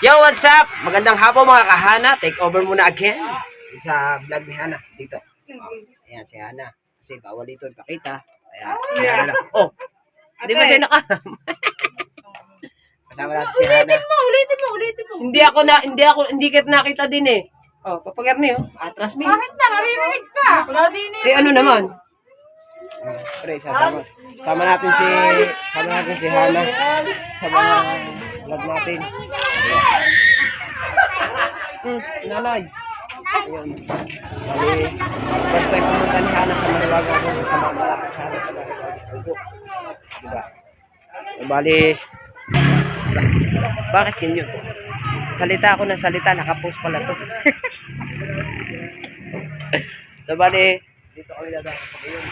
Yo, what's up? Magandang hapon mga kahana. Take over muna again sa vlog ni Hana dito. Ayan si Hana. Kasi bawal dito ipakita. Ayan. Ayan na. Oh, hindi ba siya kasama natin si Hana. Ulitin mo. Hindi kita nakita din eh. Oh, papagarni oh. Atras mi. Bakit na? Maririnig ka. Eh, ano naman? Pre, sama natin si Hana sa mga vlog natin. Nanay. Ayun. Bali, first time pumunta ni Hana sa Mariwaga ko sa mga malakas sa Hana sa Mariwaga. Diba? So, bali, bakit yun? Salita ako ng salita, nakapost pala to. So, bali, dito kami dadaan sa ngayon.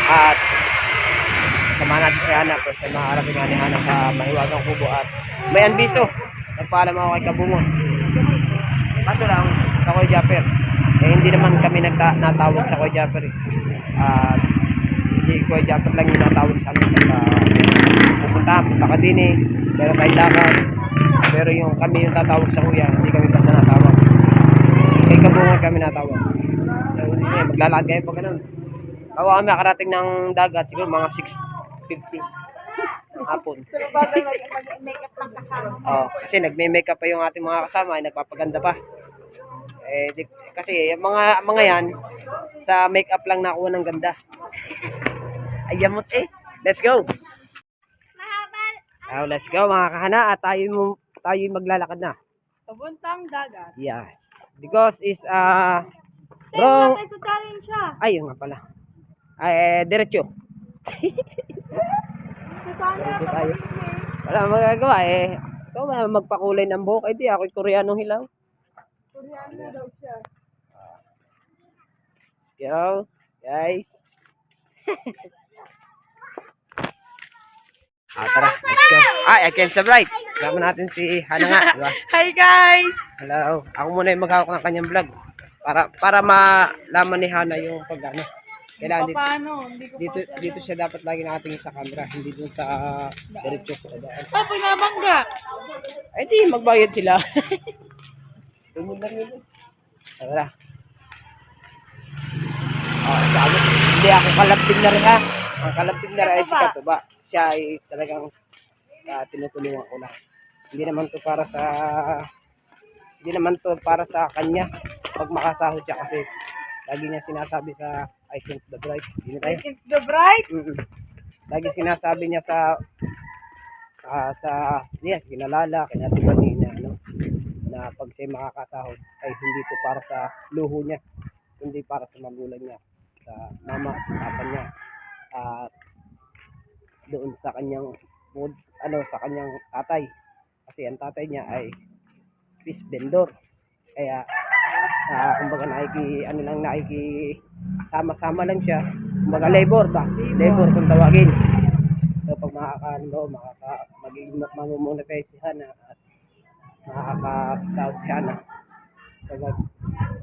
At sama natin si Hana, first time makakarapin nga ni Hana sa Mariwagang Kubo at may anbiso. Nagpaalam ako kay Kabungon. Kaso lang, sa Kuya Japper. Eh, hindi naman kami natawag sa Kuya Japper. Si Kuya Japper lang yung natawag sa amin. Punta ka din eh. Pero kahit lakad. Pero yung kami yung tatawag sa Kuya, hindi kami basta natawag. Kay Kabungon kami natawag. So, maglalakad kayo pag ganun. Ako kami nakarating ng dagat, siguro mga 6:50. Hapon. Pero bagay mag-makeup lang kasama. Oh, kasi nagme-makeup pa yung ating mga kasama, ay nagpapaganda pa. Kasi yung mga yan sa makeup lang nakuha ng ganda. Ay yamot eh. Let's go. Oh, let's go mga kahana at tayo maglalakad na. Pabuntang dagat. Yes. Because is wrong. Ito challenge siya. Ay, yun nga pala. Ay, diretso. Diretso tayo. Wala magagawa eh. Ikaw ba magpakulay ng buhok? Ay di, ako'y Koreanong hilaw. Koreano daw siya. Yo, guys. Tara, let's go. Ay, again sa bright. Kasama natin si Hana nga, diba? Hi guys! Hello. Ako muna yung maghawak ng kanyang vlog. Para malaman ni Hana yung pag-ano. Kailangan Paano? dito siya dapat lagi nakatingin sa camera, hindi dun sa diretso ko. Pag nabangga. Ay di, magbayad sila. Tumod lang yun. Tara. Sabi, hindi ako kalabting na rin ha. Ang kalabting na rin ay si Katuba. Siya ay talagang tinutulungan ko lang. Hindi naman to para sa kanya. Pag makasahod siya kasi lagi niya sinasabi sa I Think the Bright. Hindi tayo. It's the bright. Lagi sinasabi niya sa kinalala, kinatiba niya na pag siya makakasahod ay hindi to para sa luho niya, kundi para sa magulang niya, sa mama, sa papa niya, at doon sa kanyang sa kanyang tatay. Kasi ang tatay niya ay fish vendor. Kaya kumbaga sama-sama lang siya. Kumbaga labor kung tawagin. So pag magiging mamumonetize si Hana at makakasahod si Hana, so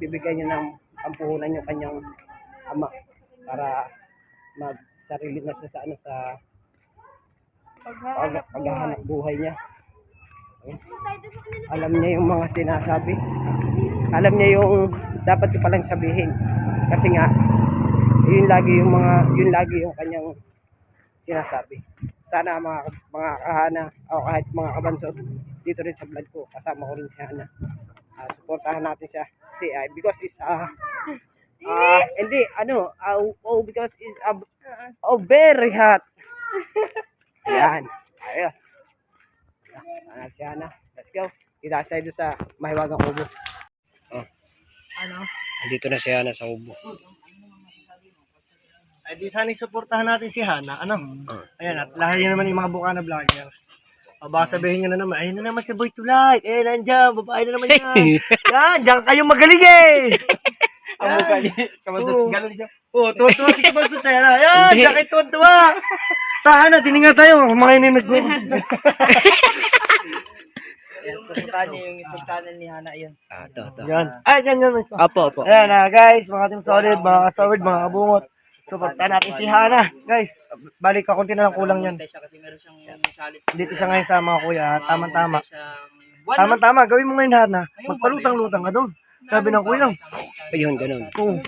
bibigyan niya ng pampuhunan yung kanyang ama para magsarili na siya sa paghahanap buhay niya. Alam niya yung mga sinasabi. Alam niya yung dapat ko palang sabihin. Kasi nga yun lagi yung kanyang sinasabi. Sana mga kahana o kahit mga kabansot dito rin sa vlog ko, kasama ko rin si Hana. Suportahan natin siya. Because it's because it's very hot. Ayan. Ayos. Si Hana. Let's go. Kita tayo sa Mahiwagang Kubo. Dito na si Hana sa Kubo. Ay di sana isuportahan natin si Hana. Ayan at lahat yun naman yung mga buka na vlogger. Baka sabihin nyo na naman, ayun na naman si Boy Tulay. Nandiyan, babae na naman yan. Yan, diyan kayong magaling eh. Ang mukha niya. Ganun siya. Tuwa-tuwa si Kabansot na yan. Ayan, diyan kayo tuwa-tuwa. Tahan na, tininga tayo. Mga yun yung nag-vlog. Pupuntahan niyo yung YouTube channel ni Hana yun. Ito. Yan. Ay, yan. Opo. Ayan guys, mga team solid, mga kasawid, mga kabungot. Suportahan natin si Hana. Guys, balik ka, konti na lang kulang yan. Kasi meron siyang challenge. Dito siya ngayon sa mga kuya, tamang-tama. Tama-tama, gawin mo ngayon, Hana. Magpalutang-lutang ka doon. Sabi ng kuya. Ayun, ganun. Oo.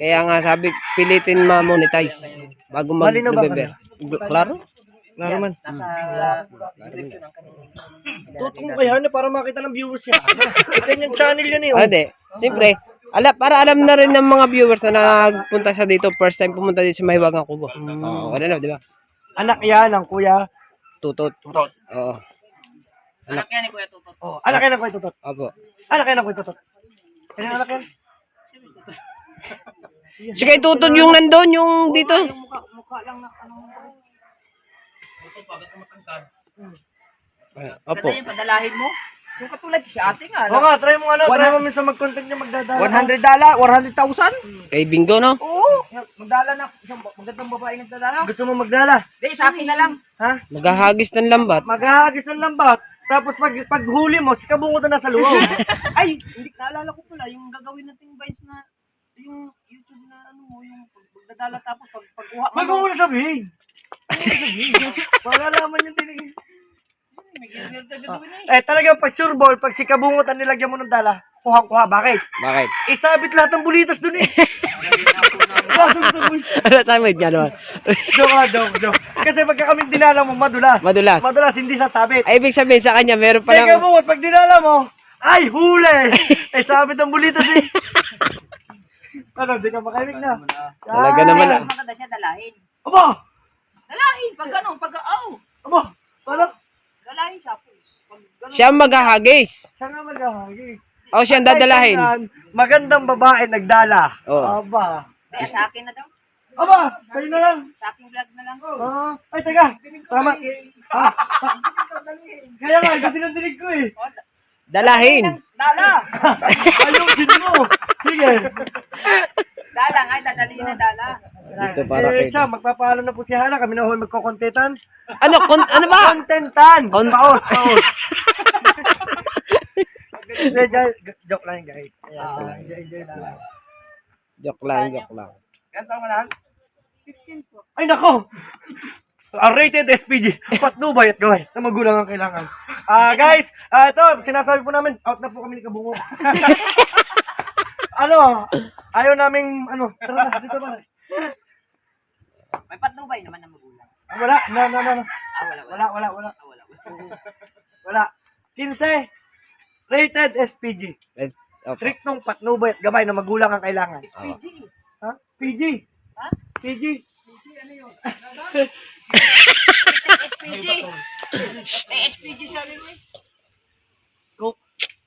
Kaya nga sabi, pilitin ma-monetize bago Malinaw ba mag-November. Klaro? Klaro man. Nasa description ang kanina. Tutong mo kay Hana para makita ng viewers niya. Ganyan channel yan eh. Ah, hindi. Siyempre, para alam na rin ng mga viewers na nagpunta siya dito, first time pumunta dito sa Mahiwagang Kubo. Oo, ano na, di ba? Anak yan ng kuya. Tutot. Tutot. Oo. Anak yan ni Kuya Tutot. Oh, anak yan ng kuya Tutot. Opo. Anak yan ng kuya Tutot. Sino yung anak yan? Si kay Tutot yung nandun, yung dito. Mukha lang na ano. Opo. Ganda yung padalahin mo. Yung katulad si ate nga. Oo nga, try mo try mo minsan mag-content niya magdadala. $100? Kay Bingo, no? Oo. Magdala na. Isang magandang babae nagdadala. Gusto mo magdala? Hindi, sa akin na lang. Ha? Maghahagis ng lambat. Maghahagis ng lambat. Tapos pag huli mo, si Kabungot na nasa loob. Ay, hindi naalala ko pala. Yung gagawin nating Vice na, yung YouTube na ano mo, yung magdadala tapos pagkuha Wag mo muna sabihin. Para alaman yung tinig. Talagang pag sure ball, pag si Kabungot ang nilagyan mo ng dala, kuha-kuha. Bakit? Bakit? Isabit lahat ng bulitas dun eh. Ano tayo niya naman? Joke. Kasi pagka kami dinala mo, madulas. Madulas. Madulas, hindi sasabit. Ay, ibig sabihin sa kanya, meron pa Kaya ng... Kabungot, pag dinala mo, ay, huli! Sabit ang bulitas eh. Ano, di ka makainig na. Talaga naman ah. Maganda siya dalahin. Aba! Dalahin, pag gano'n, Aba! Parang, dalahin siya po. Pag gano'n. Siya ang maghahagis. siya nga maghahagi. O siya ang dadalahin. Magandang babae nagdala. Oo. Aba. Kaya sa akin na daw. Aba! Kayo na lang. Sa aking vlog na lang. Ay, teka. Tama. Kaya nga, kasi nandinig ko eh. Dalahin. Dala! Ayusin mo. Sige. Dala nga, dadalhin na dala. Dito para kay... Siya, magpapaalam na po si Hana. Kami na ho magkokontentan. Ano ba? Kontentan! Paos. Joke lang guys. Enjoy lang. Joke lang. Ganto mo lang? 15 po. Ay, nako! Rated SPG. Patnubay at gawin. Na magulang ang kailangan. Guys, ito, sinasabi po namin, out na po kami ni Kabungo. Ayaw naming, tara na, dito ba? May patnubay naman na magulang. Wala. Wala. Wala. 15. Rated SPG. Opo. Striktong patnubay at gabay na magulang ang kailangan. PG. Ha? PG. Ha? PG. SPG. May SPG sa rin eh.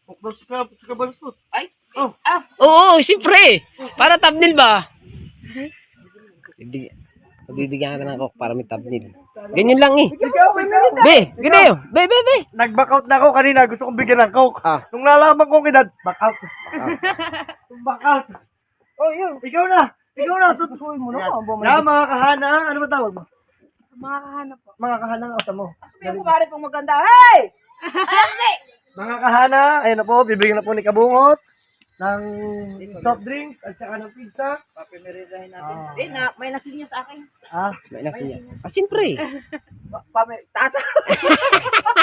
Bukbang si Kabalusot. Ay. Oh. Oo, siyempre. Para thumbnail ba? Bibigyan ka ng coke para may thumbnail. Ganyan lang eh. Ikaw. Be. Nag-back out na ako kanina. Gusto kong bigyan ng coke. Nung nalaman kong edad, back out. Back out. Oh, yun. Ikaw na. Tutusuin mo na. Mga kahana. Ano ba tawag mo? Mga kahana po. Mga kahana ang asa mo. Sabi ko pare kung maganda. Hey! Mga kahana, ayun na po, bibigyan na po ni Kabungot ng soft drinks at saka ng pizza. Papimeridahin natin. May nasin niya sa akin. May nasa niya. Siyempre. Tasa.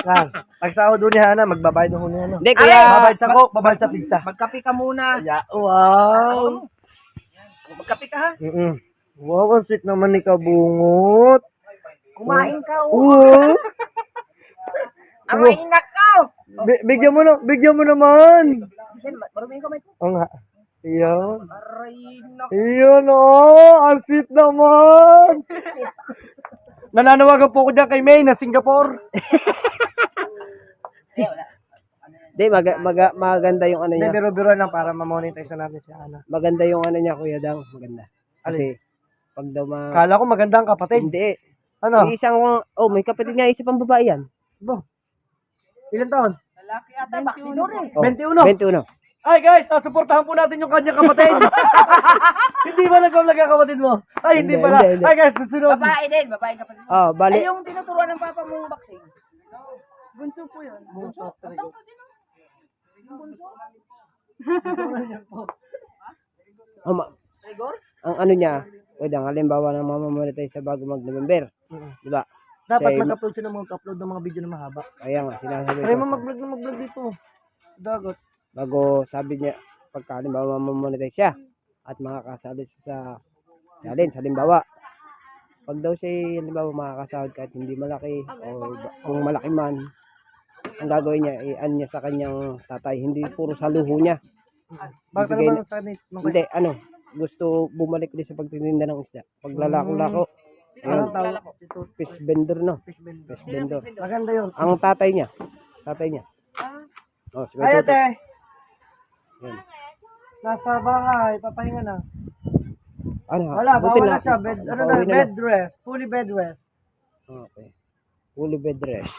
Yan. Pagsahod doon ni Hana, magbabayad doon ni Hana. Hindi, kuya. Babayad sa coke, babayad sa pizza. Magkape ka muna. Wow. Magkape ka ha. Wow, ang sweet naman ni Kabungot. Kumain ka. Kumain na ka. Bigyan mo naman. Marumihin ka may po. Oo nga. Iyon. Aray na. Iyon ang sweet naman. Nananawagan po ko dyan kay May na Singapore. Hindi, maganda yung ano niya. Biro-biro lang para ma-monetize na natin si Ana. Maganda yung ano niya, Kuya Dang. Maganda. Kasi, pag daw Kala ko maganda ang kapatid. Hindi. Ano? May kapatid nga, isa pang babae yan. Bo. Ilan taon? Lalaki ata. Baksidor eh. 21. 21. Ay guys, suportahan po natin yung kanyang kapatid. Hindi ba nag-vlog ang kapatid mo? Ay, hindi pala. Hindi. Ay guys, susunod. Babae din. Babae ka pa din. Bali. Ay, yung tinuturuan ng papa mong boxing. Bunso po yun. Bunso? Atang ka din ah. Yung bunso? Rigor? Ang ano niya, Kuya Dang, halimbawa ng mamamonetize sa bago mag-November. Di ba? Dapat Siya ay- mag-upload siya ng mga upload ng mga video na mahaba. Kaya nga, sinasabi Try ko. mo mag-vlog dito. Dagat. Bago sabi niya, pagka halimbawa mamonetize siya at makakasali siya sa challenge, halimbawa, pag daw siya halimbawa makakasahod kahit hindi malaki o kung malaki man, ang gagawin niya, i-an niya sa kanyang tatay, hindi puro sa luho niya. Bakit Bibigay naman sa amin? Hindi, ano, gusto bumalik din sa pagtitinda ng isda. Paglalako-lako, Anong yun, tawag? Ito, fish vendor, no? fish vendor. Fish vendor. Maganda yun. Ang tatay niya. Oh, si Ay, Kuya Tutoy. ate. Yan. Nasa bahay. Papahinga na. Ano, Wala, buti bawal na siya. Bed, ano na, nakauwi na bed rest. Fully bed rest. Okay. Fully bed rest.